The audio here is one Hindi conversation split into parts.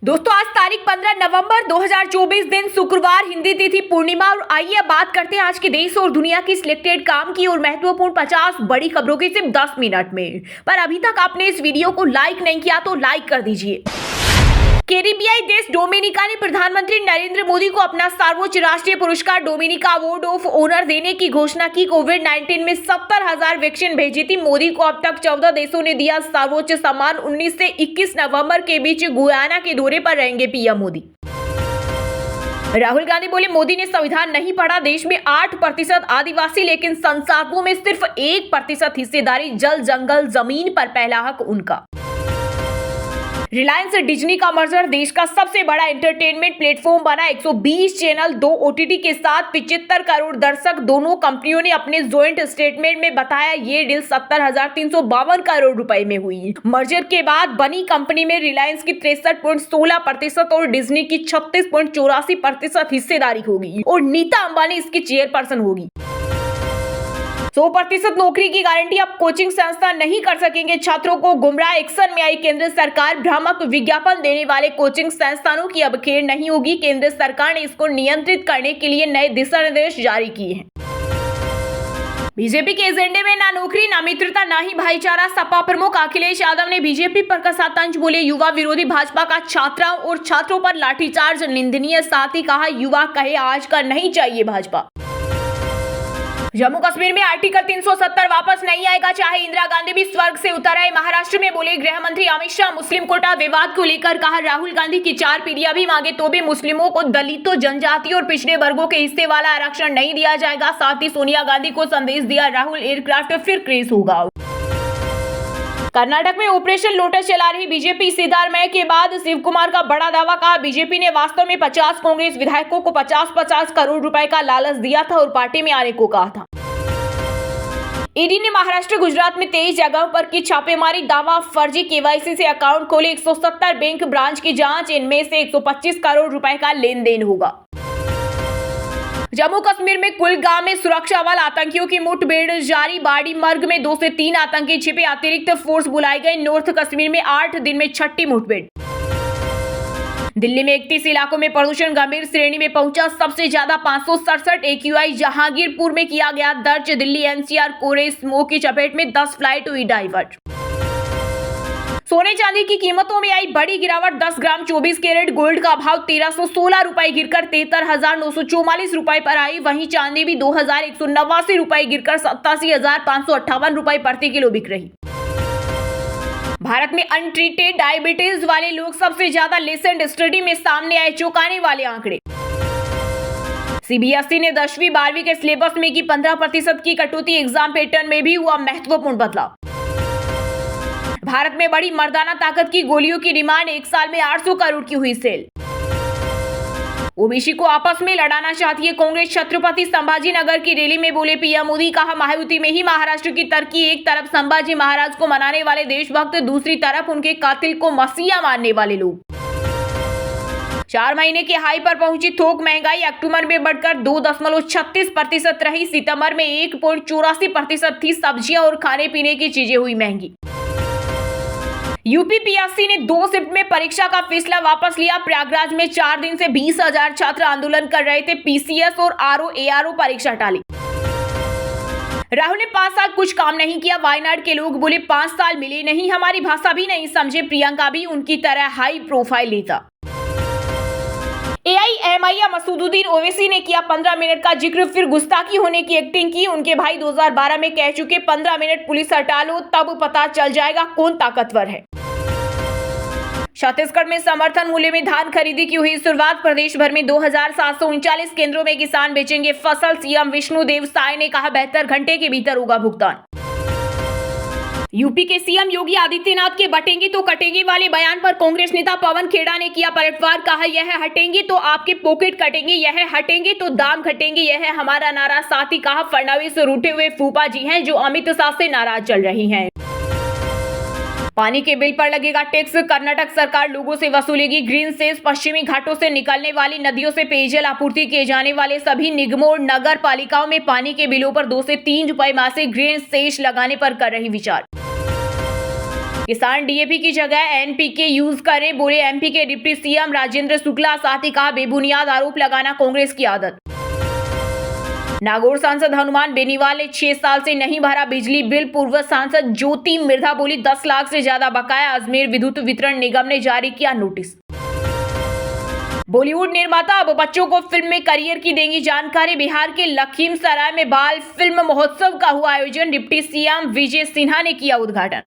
दोस्तों आज तारीख 15 नवंबर 2024 दिन शुक्रवार, हिंदी तिथि पूर्णिमा। और आइए अब बात करते हैं आज के देश और दुनिया की सिलेक्टेड काम की और महत्वपूर्ण 50 बड़ी खबरों की सिर्फ 10 मिनट में। पर अभी तक आपने इस वीडियो को लाइक नहीं किया तो लाइक कर दीजिए। कैरिबियाई देश डोमिनिका ने प्रधानमंत्री नरेंद्र मोदी को अपना सर्वोच्च राष्ट्रीय पुरस्कार डोमिनिका अवार्ड ऑफ ऑनर देने की घोषणा की। कोविड-19 में 70,000 वैक्सीन भेजी थी। मोदी को अब तक 14 देशों ने दिया सर्वोच्च सम्मान। 19 से 21 नवंबर के बीच गुयाना के दौरे पर रहेंगे पीएम मोदी। राहुल गांधी बोले, मोदी ने संविधान नहीं पढ़ा। देश में 8% आदिवासी, लेकिन संसाधनों में सिर्फ 1% हिस्सेदारी। जल जंगल जमीन पर पहला हक उनका। रिलायंस डिज्नी का मर्जर देश का सबसे बड़ा एंटरटेनमेंट प्लेटफॉर्म बना। 120 चैनल, 2 ओटीटी के साथ 75 करोड़ दर्शक। दोनों कंपनियों ने अपने ज्वाइंट स्टेटमेंट में बताया ये डील 70,352 करोड़ रुपए में हुई। मर्जर के बाद बनी कंपनी में रिलायंस की 63.16% और डिज्नी की 36.84% हिस्सेदारी होगी और नीता अंबानी इसकी चेयरपर्सन होगी। 100% नौकरी की गारंटी अब कोचिंग संस्था नहीं कर सकेंगे छात्रों को गुमराह। एक्शन में आई केंद्र सरकार। भ्रामक विज्ञापन देने वाले कोचिंग संस्थानों की अब खेर नहीं होगी। केंद्र सरकार ने इसको नियंत्रित करने के लिए नए दिशा निर्देश जारी किए हैं। बीजेपी के एजेंडे में ना नौकरी, ना मित्रता, ना ही भाईचारा। सपा प्रमुख अखिलेश यादव ने बीजेपी पर कसा तंज। बोले, युवा विरोधी भाजपा का छात्राओं और छात्रों पर लाठीचार्ज निंदनीय। साथ ही कहा, युवा कहे आज का नहीं चाहिए भाजपा। जम्मू कश्मीर में आर्टिकल 370 वापस नहीं आएगा, चाहे इंदिरा गांधी भी स्वर्ग से उतर आए। महाराष्ट्र में बोले गृह मंत्री अमित शाह। मुस्लिम कोटा विवाद को लेकर कहा, राहुल गांधी की 4 पीढ़ियां भी मांगे तो भी मुस्लिमों को, दलितों, जनजाति और पिछड़े वर्गों के हिस्से वाला आरक्षण नहीं दिया जाएगा। साथ ही सोनिया गांधी को संदेश दिया, राहुल एयरक्राफ्ट फिर क्रेज होगा। कर्नाटक में ऑपरेशन लोटस चला रही बीजेपी। सिद्धारमैया के बाद शिव कुमार का बड़ा दावा। कहा, बीजेपी ने वास्तव में 50 कांग्रेस विधायकों को 50-50 करोड़ रुपए का लालच दिया था और पार्टी में आने को कहा था। ईडी ने महाराष्ट्र, गुजरात में 23 जगहों पर की छापेमारी। दावा, फर्जी केवाईसी से अकाउंट खोले। 170 बैंक ब्रांच की जांच। इनमें से 125 करोड़ रुपए का लेन देन होगा। जम्मू कश्मीर में कुलगाम में सुरक्षा बल आतंकियों की मुठभेड़ जारी। बाड़ी मर्ग में 2 से 3 आतंकी छिपे। अतिरिक्त फोर्स बुलाई गई। नॉर्थ कश्मीर में 8 दिन में 6ठी मुठभेड़। दिल्ली में 31 इलाकों में प्रदूषण गंभीर श्रेणी में पहुंचा। सबसे ज्यादा 567 AQI जहांगीरपुर में किया गया दर्ज। दिल्ली NCR कोरे स्मोक की चपेट में, 10 फ्लाइट हुई डाइवर्ट। सोने चांदी की कीमतों में आई बड़ी गिरावट। 10 ग्राम 24 कैरेट गोल्ड का भाव 1316 रुपए गिरकर 73,944 रुपए पर आई। वहीं चांदी भी 2,189 रुपए गिरकर 87,558 रुपए प्रति किलो बिक रही। भारत में अनट्रीटेड डायबिटीज वाले लोग सबसे ज्यादा। लेसेंट स्टडी में सामने आए चौंकाने वाले आंकड़े। सीबीएसई ने 10वीं 12वीं के सिलेबस में की 15% की कटौती। एग्जाम पैटर्न में भी हुआ महत्वपूर्ण बदलाव। भारत में बड़ी मर्दाना ताकत की गोलियों की डिमांड। 1 साल में 800 करोड़ की हुई सेल। ओबीसी को आपस में लड़ाना चाहती है कांग्रेस। छत्रपति संभाजी नगर की रैली में बोले पीएम मोदी। कहा, महायुति में ही महाराष्ट्र की तरक्की। एक तरफ संभाजी महाराज को मनाने वाले देशभक्त, दूसरी तरफ उनके कातिल को मसीहा मानने वाले लोग। 4 महीने के हाई पर पहुंची थोक महंगाई। अक्टूबर में बढ़कर 2.36% रही। सितंबर में 1.84% थी। सब्जियां और खाने पीने की चीजें हुई महंगी। यूपीपीएससी ने 2 शिफ्ट में परीक्षा का फैसला वापस लिया। प्रयागराज में 4 दिन से 20,000 छात्र आंदोलन कर रहे थे। पीसीएस और आरओ परीक्षा टाली। राहुल ने 5 साल कुछ काम नहीं किया। वायनाड के लोग बोले 5 साल मिले नहीं, हमारी भाषा भी नहीं समझे। प्रियंका भी उनकी तरह हाई प्रोफाइल नेता। AIMIM मसूदुद्दीन ओवैसी ने किया 15 मिनट का जिक्र, फिर गुस्ताखी होने की एक्टिंग की। उनके भाई 2012 में कह चुके 15 मिनट पुलिस हटा लो, तब पता चल जाएगा कौन ताकतवर है। छत्तीसगढ़ में समर्थन मूल्य में धान खरीदी की हुई शुरुआत। प्रदेश भर में 2,739 केंद्रों में किसान बेचेंगे फसल। सीएम विष्णुदेव साय ने कहा, 72 घंटे के भीतर होगा भुगतान। यूपी के सीएम योगी आदित्यनाथ के बटेंगे तो कटेंगे वाले बयान पर कांग्रेस नेता पवन खेड़ा ने किया पलटवार। कहा, यह हटेंगे तो आपके पॉकेट कटेंगे, यह हटेंगे तो दाम घटेंगे, यह है हमारा नारा। साथ ही कहा, फडणवीस रूठे हुए फूफा जी हैं जो अमित शाह से नाराज चल रही हैं। पानी के बिल पर लगेगा टैक्स। कर्नाटक सरकार लोगों से वसूलेगी ग्रीन सेस। पश्चिमी घाटों से निकलने वाली नदियों से पेयजल आपूर्ति किए जाने वाले सभी निगमों और नगर पालिकाओं में पानी के बिलों पर 2 से 3 रुपए मासिक ग्रीन सेस लगाने पर कर रही विचार। किसान डीएपी की जगह एनपीके यूज करें, बोले एमपी के डिप्टी सीएम राजेंद्र शुक्ला। साथ ही कहा बेबुनियाद आरोप लगाना कांग्रेस की आदत। नागौर सांसद हनुमान बेनीवाल ने 6 साल से नहीं भरा बिजली बिल। पूर्व सांसद ज्योति मिर्धा बोली 10 लाख से ज्यादा बकाया। अजमेर विद्युत वितरण निगम ने जारी किया नोटिस। बॉलीवुड निर्माता अब बच्चों को फिल्म में करियर की देंगी जानकारी। बिहार के लखीमसराय में बाल फिल्म महोत्सव का हुआ आयोजन। डिप्टी सीएम विजय सिन्हा ने किया उद्घाटन।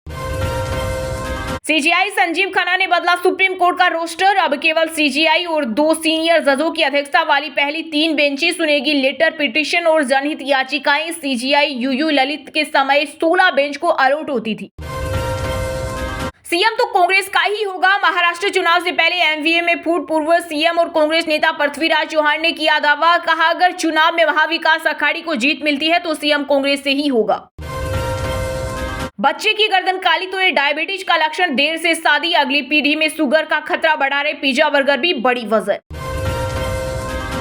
सीजीआई संजीव खन्ना ने बदला सुप्रीम कोर्ट का रोस्टर। अब केवल सीजीआई और 2 सीनियर जजों की अध्यक्षता वाली पहली 3 बेंचें सुनेगी लेटर, पिटीशन और जनहित याचिकाएं। सीजीआई यूयू ललित के समय 16 बेंच को अलॉट होती थी। सीएम तो कांग्रेस का ही होगा। महाराष्ट्र चुनाव से पहले एमवीए में फूट। पूर्व सीएम और कांग्रेस नेता पृथ्वीराज चौहान ने किया दावा। कहा अगर चुनाव में महाविकास अघाड़ी को जीत मिलती है तो सीएम कांग्रेस से ही होगा। बच्चे की गर्दन काली तो ये डायबिटीज का लक्षण। देर से शादी, अगली पीढ़ी में शुगर का खतरा बढ़ा रहे पिज्जा बर्गर भी बड़ी वजह।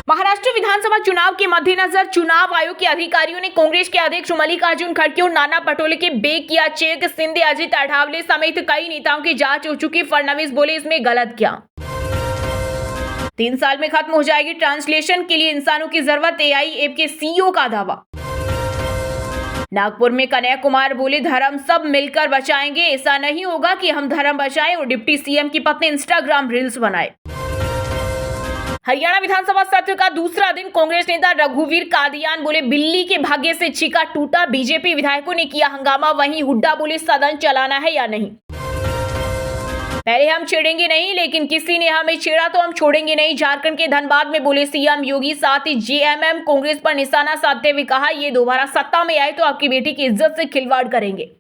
महाराष्ट्र विधानसभा चुनाव के मद्देनजर चुनाव आयोग के अधिकारियों ने कांग्रेस के अध्यक्ष मल्लिकार्जुन खड़गे और नाना पटोले के बैग किया चेक। शिंदे, अजित अठावले समेत कई नेताओं की जांच हो चुकी। फडणवीस बोले इसमें गलत क्या। 3 साल में खत्म हो जाएगी ट्रांसलेशन के लिए इंसानों की जरूरत। एआई ऐप के सीईओ का दावा। नागपुर में कन्हैया कुमार बोले धर्म सब मिलकर बचाएंगे। ऐसा नहीं होगा कि हम धर्म बचाएं और डिप्टी सीएम की पत्नी इंस्टाग्राम रील्स बनाए। हरियाणा विधानसभा सत्र का दूसरा दिन कांग्रेस नेता रघुवीर कादियान बोले बिल्ली के भाग्य से छीका टूटा। बीजेपी विधायकों ने किया हंगामा। वहीं हुड्डा बोले सदन चलाना है या नहीं। पहले हम छेड़ेंगे नहीं, लेकिन किसी ने हमें छेड़ा तो हम छोड़ेंगे नहीं। झारखंड के धनबाद में बोले सीएम योगी। साथ ही जेएमएम कांग्रेस पर निशाना साधते हुए कहा ये दोबारा सत्ता में आए तो आपकी बेटी की इज्जत से खिलवाड़ करेंगे।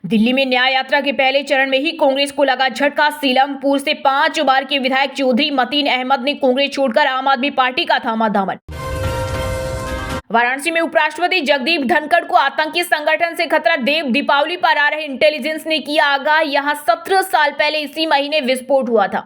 दिल्ली में न्याय यात्रा के पहले चरण में ही कांग्रेस को लगा झटका। सीलमपुर से 5 बार के विधायक चौधरी मतीन अहमद ने कांग्रेस छोड़कर आम आदमी पार्टी का थामा दामन। वाराणसी में उपराष्ट्रपति जगदीप धनखड़ को आतंकी संगठन से खतरा। देव दीपावली पर आ रहे इंटेलिजेंस ने किया आगाह। यहां 17 साल पहले इसी महीने विस्फोट हुआ था।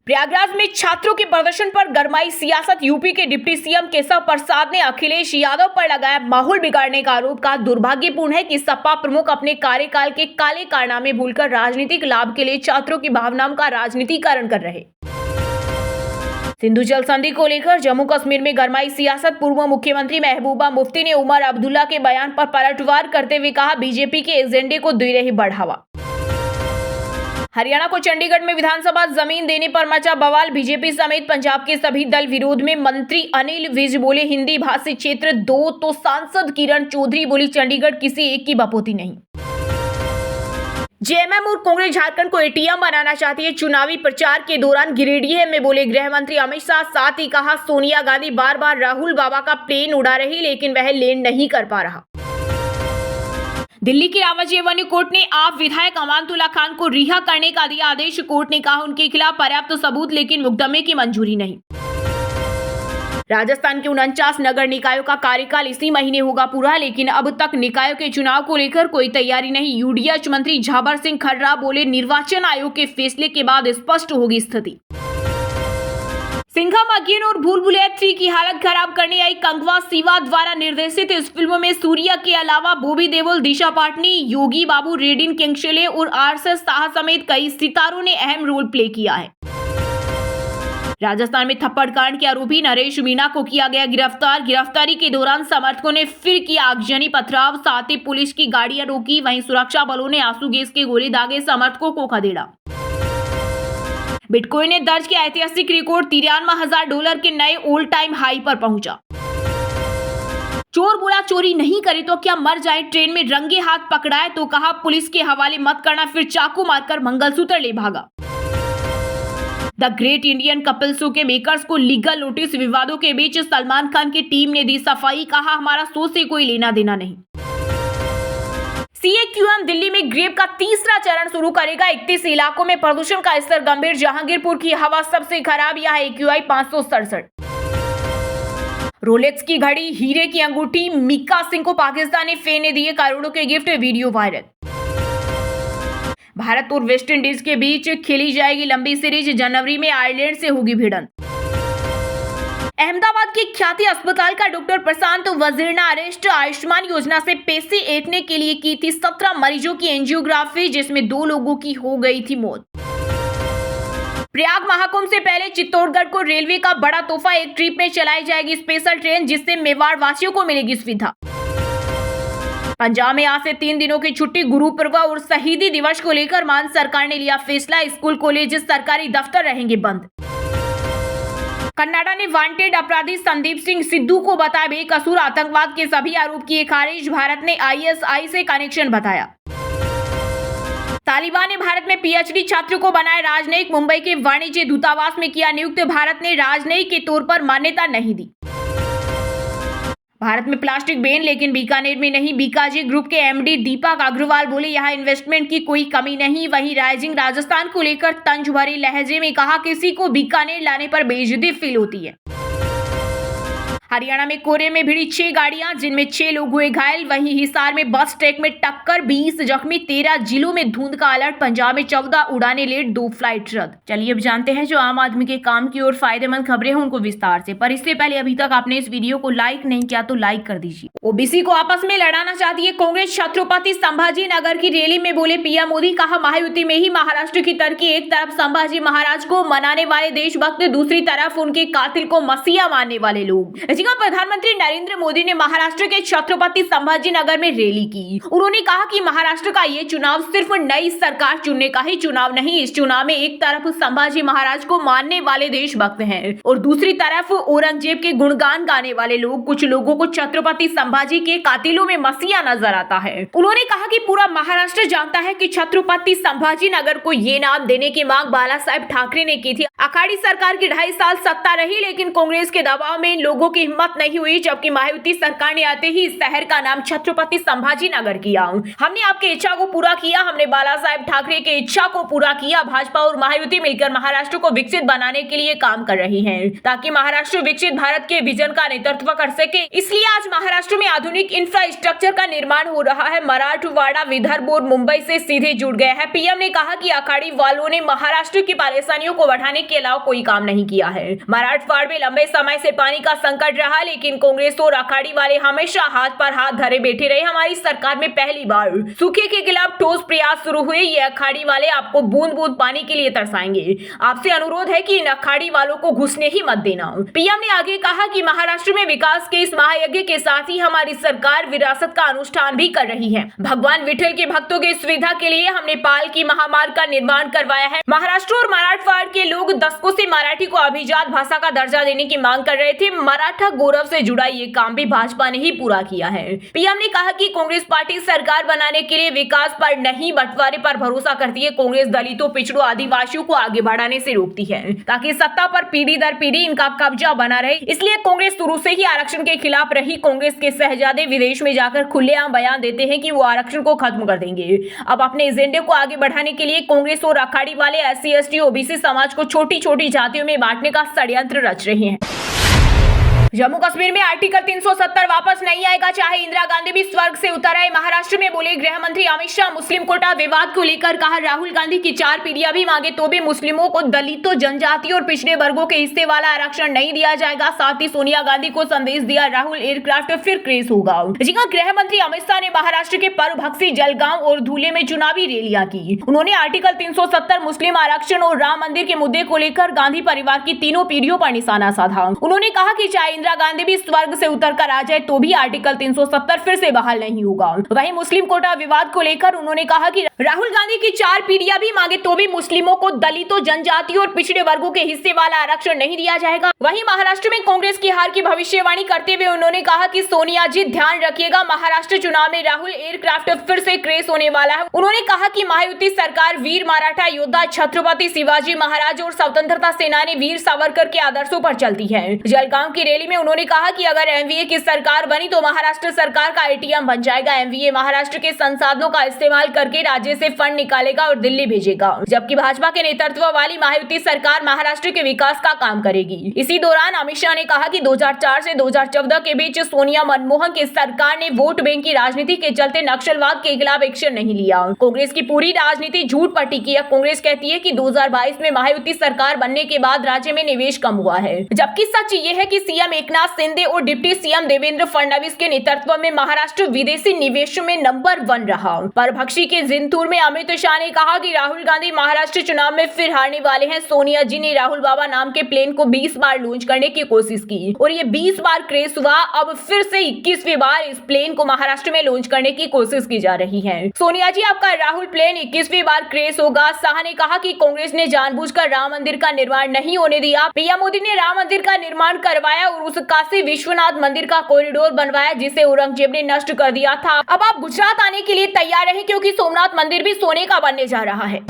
प्रयागराज में छात्रों के प्रदर्शन पर गरमाई सियासत। यूपी के डिप्टी सीएम केशव प्रसाद ने अखिलेश यादव पर लगाया माहौल बिगाड़ने का आरोप। कहा दुर्भाग्यपूर्ण है कि सपा प्रमुख अपने कार्यकाल के काले कारनामे भूलकर राजनीतिक लाभ के लिए छात्रों की भावनाओं का राजनीतिकरण कर रहे। सिंधु जल संधि को लेकर जम्मू कश्मीर में गरमाई सियासत। पूर्व मुख्यमंत्री महबूबा मुफ्ती ने उमर अब्दुल्ला के बयान पर पलटवार करते हुए कहा बीजेपी के एजेंडे को दे रही बढ़ावा। हरियाणा को चंडीगढ़ में विधानसभा जमीन देने पर मचा बवाल। बीजेपी समेत पंजाब के सभी दल विरोध में। मंत्री अनिल विज बोले हिंदी भाषी क्षेत्र 2 तो सांसद किरण चौधरी बोली चंडीगढ़ किसी एक की बपोती नहीं। जेएमएम और कांग्रेस झारखंड को एटीएम बनाना चाहती है। चुनावी प्रचार के दौरान गिरिडीह में बोले गृह मंत्री अमित शाह। साथ ही कहा सोनिया गांधी बार बार राहुल बाबा का प्लेन उड़ा रही लेकिन वह लैंड नहीं कर पा रहा। दिल्ली की रावत एवेन्यू कोर्ट ने आप विधायक अमानतुल्लाह खान को रिहा करने का दिया आदेश। कोर्ट ने कहा उनके खिलाफ पर्याप्त सबूत लेकिन मुकदमे की मंजूरी नहीं। राजस्थान के 49 नगर निकायों का कार्यकाल इसी महीने होगा पूरा, लेकिन अब तक निकायों के चुनाव को लेकर कोई तैयारी नहीं। यूडीएच मंत्री झाबर सिंह खर्रा बोले निर्वाचन आयोग के फैसले के बाद स्पष्ट होगी स्थिति। सिंघम अगेन और भूल भुलैया 3 की हालत खराब करने आई कंगवा सिवा द्वारा निर्देशित इस फिल्म में सूर्या के अलावा बॉबी देओल, दिशा पाटनी, योगी बाबू, रेडिन किंगशले और आरएसएस शाह समेत कई सितारों ने अहम रोल प्ले किया है। राजस्थान में थप्पड़ कांड के आरोपी नरेश मीणा को किया गया गिरफ्तार। गिरफ्तारी के दौरान समर्थकों ने फिर किया आगजनी पथराव। साथ ही पुलिस की गाड़ियां रोकी। वहीं सुरक्षा बलों ने आंसू गैस के गोले दागे, समर्थकों को खदेड़ा। बिटकॉइन ने दर्ज किया ऐतिहासिक रिकॉर्ड। $93,000 के नए ऑल टाइम हाई पर पहुंचा। चोर बोला चोरी नहीं करे तो क्या मर जाए। ट्रेन में रंगे हाथ पकड़ाए तो कहा पुलिस के हवाले मत करना, फिर चाकू मारकर मंगलसूत्र ले भागा। The great Indian couple show के मेकर्स को लीगल नोटिस। विवादों के बीच सलमान खान की टीम ने दी सफाई। कहा हमारा शो से कोई लेना देना नहीं। CAQM दिल्ली में ग्रेप का तीसरा चरण शुरू करेगा। 31 इलाकों में प्रदूषण का स्तर गंभीर। जहांगीरपुर की हवा सबसे खराब, यहाँ AQI 567। रोलेक्स की घड़ी, हीरे की अंगूठी, मिका सिंह को पाकिस्तानी फैन ने दिए करोड़ों के गिफ्ट, वीडियो वायरल। भारत और वेस्ट इंडीज के बीच खेली जाएगी लंबी सीरीज। जनवरी में आयरलैंड से होगी भिड़ंत। अहमदाबाद के ख्याति अस्पताल का डॉक्टर प्रशांत वजीर ने अरेस्ट आयुष्मान योजना से पैसे ऐंठने के लिए की थी 17 मरीजों की एंजियोग्राफी, जिसमें 2 लोगों की हो गई थी मौत। प्रयाग महाकुंभ से पहले चित्तौड़गढ़ को रेलवे का बड़ा तोहफा, एक ट्रिप में चलाई जाएगी स्पेशल ट्रेन, जिससे मेवाड़ वासियों को मिलेगी सुविधा। पंजाब में आज से 3 दिनों की छुट्टी, गुरु पर्व और शहीदी दिवस को लेकर मान सरकार ने लिया फैसला, स्कूल कॉलेज सरकारी दफ्तर रहेंगे बंद। कनाडा ने वांटेड अपराधी संदीप सिंह सिद्धू को बताया बेकसूर, आतंकवाद के सभी आरोप किए खारिज, भारत ने आईएसआई से कनेक्शन बताया। तालिबान ने भारत में पीएचडी छात्र को बनाया राजनयिक, मुंबई के वाणिज्य दूतावास में किया नियुक्त, भारत ने राजनयिक के तौर पर मान्यता नहीं दी। भारत में प्लास्टिक बैन लेकिन बीकानेर में नहीं, बीकाजी ग्रुप के एमडी दीपक अग्रवाल बोले यहां इन्वेस्टमेंट की कोई कमी नहीं। वहीं राइजिंग राजस्थान को लेकर तंज भरे लहजे में कहा किसी को बीकानेर लाने पर बेइज्जती फील होती है। हरियाणा में कोहरे में भिड़ी 6 गाड़ियां, जिनमें 6 लोग हुए घायल। वहीं हिसार में बस ट्रक में टक्कर, 20 जख्मी, 13 जिलों में धुंध का अलर्ट। पंजाब में 14 उड़ानें लेट, 2 फ्लाइट रद्द। चलिए अब जानते हैं जो आम आदमी के काम की और फायदेमंद खबरें हैं उनको विस्तार से, पर इससे पहले अभी तक आपने इस वीडियो को लाइक नहीं किया तो लाइक कर दीजिए। ओबीसी को आपस में लड़ाना चाहती है कांग्रेस, छत्रपति संभाजी नगर की रैली में बोले पीएम मोदी, कहा महायुति में ही महाराष्ट्र की तरक्की। एक तरफ संभाजी महाराज को मनाने वाले देशभक्त, दूसरी तरफ उनके कातिल को मसीहा मानने वाले लोग। प्रधानमंत्री नरेंद्र मोदी ने महाराष्ट्र के छत्रपति संभाजी नगर में रैली की। उन्होंने कहा कि महाराष्ट्र का ये चुनाव सिर्फ नई सरकार चुनने का ही चुनाव नहीं, इस चुनाव में एक तरफ संभाजी महाराज को मानने वाले देशभक्त हैं और दूसरी तरफ औरंगजेब के गुणगान गाने वाले लोग। कुछ लोगों को छत्रपति संभाजी के कातिलों में मसीहा नजर आता है। उन्होंने कहा कि पूरा महाराष्ट्र जानता है कि छत्रपति संभाजी नगर को ये नाम देने की मांग बाला साहेब ठाकरे ने की थी। अखाड़ी सरकार की 2.5 साल सत्ता रही, लेकिन कांग्रेस के दबाव में लोगों की हिम्मत नहीं हुई, जबकि महायुति सरकार ने आते ही इस शहर का नाम छत्रपति संभाजी नगर किया। हमने आपकी इच्छा को पूरा किया, हमने बाला साहेब ठाकरे की इच्छा को पूरा किया। भाजपा और महायुति मिलकर महाराष्ट्र को विकसित बनाने के लिए काम कर रही हैं, ताकि महाराष्ट्र विकसित भारत के विजन का नेतृत्व कर सके। इसलिए आज महाराष्ट्र में आधुनिक इंफ्रास्ट्रक्चर का निर्माण हो रहा है। मराठवाड़ा, विदर्भ और मुंबई से सीधे जुड़ गया है। पीएम ने कहा कि अखाड़ी वालों ने महाराष्ट्र की परेशानियों को बढ़ाने के अलावा कोई काम नहीं किया है। मराठवाड़ा में लंबे समय से पानी का संकट रहा, लेकिन कांग्रेस और अखाड़ी वाले हमेशा हाथ पर हाथ धरे बैठे रहे। हमारी सरकार में पहली बार सूखे के खिलाफ ठोस प्रयास शुरू हुए। ये अखाड़ी वाले आपको बूंद बूंद पानी के लिए तरसाएंगे। आपसे अनुरोध है कि इन अखाड़ी वालों को घुसने ही मत देना। पीएम ने आगे कहा कि महाराष्ट्र में विकास के इस महायज्ञ के साथ ही हमारी सरकार विरासत का अनुष्ठान भी कर रही है। भगवान विठल के भक्तों की सुविधा के लिए हमने पाल की महामार्ग का निर्माण करवाया है। महाराष्ट्र और मराठवाड़ा के लोग दशकों से मराठी को अभिजात भाषा का दर्जा देने की मांग कर रहे थे। मराठा गौरव से जुड़ा ये काम भी भाजपा ने ही पूरा किया है। पीएम ने कहा कि कांग्रेस पार्टी सरकार बनाने के लिए विकास पर नहीं बंटवारे पर भरोसा करती है। कांग्रेस दलितों, पिछड़ों, आदिवासियों को आगे बढ़ाने से रोकती है, ताकि सत्ता पर पीढ़ी दर पीढ़ी इनका कब्जा बना रहे। इसलिए कांग्रेस शुरू से ही आरक्षण के खिलाफ रही। कांग्रेस के शहजादे विदेश में जाकर खुलेआम बयान देते हैं कि वो आरक्षण को खत्म कर देंगे। अब अपने एजेंडे को आगे बढ़ाने के लिए कांग्रेस और अखाड़ी वाले SC, ST, OBC समाज को छोटी छोटी जातियों में बांटने का षड्यंत्र रच रहे हैं। जम्मू कश्मीर में आर्टिकल 370 वापस नहीं आएगा, चाहे इंदिरा गांधी भी स्वर्ग से उतर आए। महाराष्ट्र में बोले गृह मंत्री अमित शाह। मुस्लिम कोटा विवाद को लेकर कहा राहुल गांधी की 4 पीढ़ियां भी मांगे तो भी मुस्लिमों को, दलितों, जनजाति और पिछड़े वर्गों के हिस्से वाला आरक्षण नहीं दिया जाएगा। साथ ही सोनिया गांधी को संदेश दिया राहुल एयरक्राफ्ट फिर क्रेज होगा। जी हां, गृह मंत्री अमित शाह ने महाराष्ट्र के परभक्षी, जलगांव और धुले में चुनावी रैलियां की। उन्होंने आर्टिकल 370, मुस्लिम आरक्षण और राम मंदिर के मुद्दे को लेकर गांधी परिवार की तीनों पीढ़ियों पर निशाना साधा। उन्होंने कहा कि चाहे इंदिरा गांधी भी स्वर्ग से उतर कर आ जाए तो भी आर्टिकल 370 फिर से बहाल नहीं होगा। वहीं मुस्लिम कोटा विवाद को लेकर उन्होंने कहा कि राहुल गांधी की 4 पीढ़ियां भी मांगे तो भी मुस्लिमों को, दलितों, जनजाति और पिछड़े वर्गों के हिस्से वाला आरक्षण नहीं दिया जाएगा। वहीं महाराष्ट्र में कांग्रेस की हार की भविष्यवाणी करते हुए उन्होंने कहा कि सोनिया जी ध्यान रखिएगा, महाराष्ट्र चुनाव में राहुल एयरक्राफ्ट फिर से क्रेज होने वाला है। उन्होंने कहा कि महायुति सरकार वीर मराठा योद्धा छत्रपति शिवाजी महाराज और स्वतंत्रता सेनानी वीर सावरकर के आदर्शों पर चलती है। जलगांव की रैली में उन्होंने कहा कि अगर एमवीए की सरकार बनी तो महाराष्ट्र सरकार का एटीएम बन जाएगा। एमवीए महाराष्ट्र के संसाधनों का इस्तेमाल करके राज्य से फंड निकालेगा और दिल्ली भेजेगा, जबकि भाजपा के नेतृत्व वाली महायुति सरकार महाराष्ट्र के विकास का काम करेगी। इसी दौरान अमित शाह ने कहा कि 2004 से 2014 के बीच सोनिया मनमोहन की सरकार ने वोट बैंक की राजनीति के चलते नक्सलवाद के खिलाफ एक्शन नहीं लिया। कांग्रेस की पूरी राजनीति झूठ पर टिकी है। कांग्रेस कहती है कि 2022 में महायुति सरकार बनने के बाद राज्य में निवेश कम हुआ है, जबकि सच ये है कि सीएम एकनाथ शिंदे और डिप्टी सीएम देवेंद्र फडणवीस के नेतृत्व में महाराष्ट्र विदेशी निवेशों में नंबर 1 रहा। परभक्षी के जिंतूर में अमित शाह ने कहा कि राहुल गांधी महाराष्ट्र चुनाव में फिर हारने वाले हैं। सोनिया जी ने राहुल बाबा नाम के प्लेन को 20 बार लॉन्च करने की कोशिश की और ये 20 बार क्रैश हुआ। अब फिर से 21वीं बार इस प्लेन को महाराष्ट्र में लॉन्च करने की कोशिश की जा रही है। सोनिया जी, आपका राहुल प्लेन 21वीं बार क्रैश होगा। शाह ने कहा कि कांग्रेस ने जानबूझकर राम मंदिर का निर्माण नहीं होने दिया। पीएम मोदी ने राम मंदिर का निर्माण करवाया और उस काशी विश्वनाथ मंदिर का कॉरिडोर बनवाया जिसे औरंगजेब ने नष्ट कर दिया था। अब आप गुजरात आने के लिए तैयार रहे क्योंकि सोमनाथ मंदिर भी सोने का बनने जा रहा है।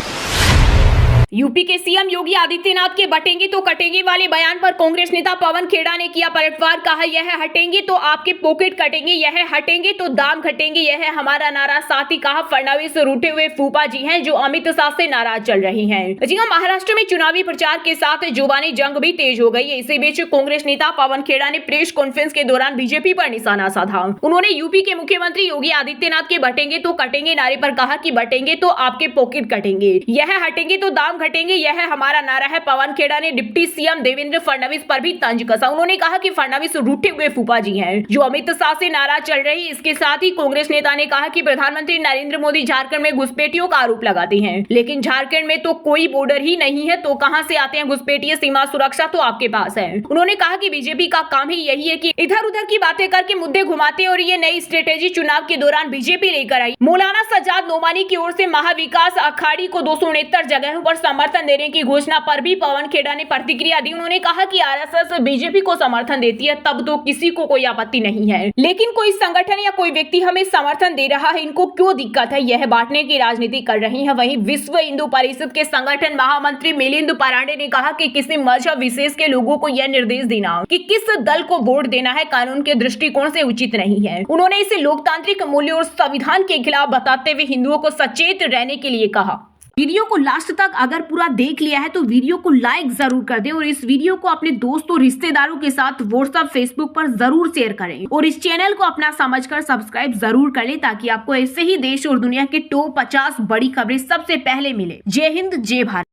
यूपी के सीएम योगी आदित्यनाथ के बटेंगे तो कटेंगे वाले बयान पर कांग्रेस नेता पवन खेड़ा ने किया पलटवार। कहा, यह हटेंगे तो आपके पॉकेट कटेंगे, यह हटेंगे तो दाम घटेंगे, यह है हमारा नारा। साथ ही कहा, फडणवीस रूठे हुए फूफा जी हैं जो अमित शाह से नाराज चल रही हैं। जी हां, महाराष्ट्र में चुनावी प्रचार के साथ जुबानी जंग भी तेज हो गई है। इसी बीच कांग्रेस नेता पवन खेड़ा ने प्रेस कॉन्फ्रेंस के दौरान बीजेपी पर निशाना साधा। उन्होंने यूपी के मुख्यमंत्री योगी आदित्यनाथ के बटेंगे तो कटेंगे नारे पर कहा कि बटेंगे तो आपके पॉकेट कटेंगे, यह हटेंगे तो दाम घटेंगे, यह हमारा नारा है। पवन खेड़ा ने डिप्टी सीएम देवेंद्र फडणवीस पर भी तंज कसा। उन्होंने कहा कि फडणवीस रूठे हुए फूफा जी हैं जो अमित शाह से नाराज चल रही। इसके साथ ही कांग्रेस नेता ने कहा कि प्रधानमंत्री नरेंद्र मोदी झारखंड में घुसपैठियों का आरोप लगाते हैं, लेकिन झारखंड में तो कोई बॉर्डर ही नहीं है, तो कहां से आते हैं घुसपैठिए? सीमा सुरक्षा तो आपके पास है। उन्होंने कहा कि बीजेपी का काम ही यही है कि इधर उधर की बातें करके मुद्दे घुमाते और ये नई स्ट्रेटेजी चुनाव के दौरान बीजेपी लेकर आई। मौलाना सज्जाद नोमानी की ओर से महाविकास अखाड़ी को 269 जगहों पर समर्थन देने की घोषणा पर भी पवन खेड़ा ने प्रतिक्रिया दी। उन्होंने कहा कि आरएसएस बीजेपी को समर्थन देती है तब तो किसी को कोई आपत्ति नहीं है, लेकिन कोई संगठन या कोई व्यक्ति हमें समर्थन दे रहा है, इनको क्यों दिक्कत है? यह बांटने की राजनीति कर रही है। वहीं विश्व हिंदू परिषद के संगठन महामंत्री मिलिंद पारांडे ने कहा कि किसी मजहब विशेष के लोगों को यह निर्देश देना कि किस दल को वोट देना है कानून के दृष्टिकोण से उचित नहीं है। उन्होंने इसे लोकतांत्रिक मूल्य और संविधान के खिलाफ बताते हुए हिंदुओं को सचेत रहने के लिए कहा। वीडियो को लास्ट तक अगर पूरा देख लिया है तो वीडियो को लाइक जरूर कर दें और इस वीडियो को अपने दोस्तों रिश्तेदारों के साथ व्हाट्सएप फेसबुक पर जरूर शेयर करें और इस चैनल को अपना समझकर सब्सक्राइब जरूर कर लें ताकि आपको ऐसे ही देश और दुनिया के टॉप 50 बड़ी खबरें सबसे पहले मिले। जय हिंद, जय भारत।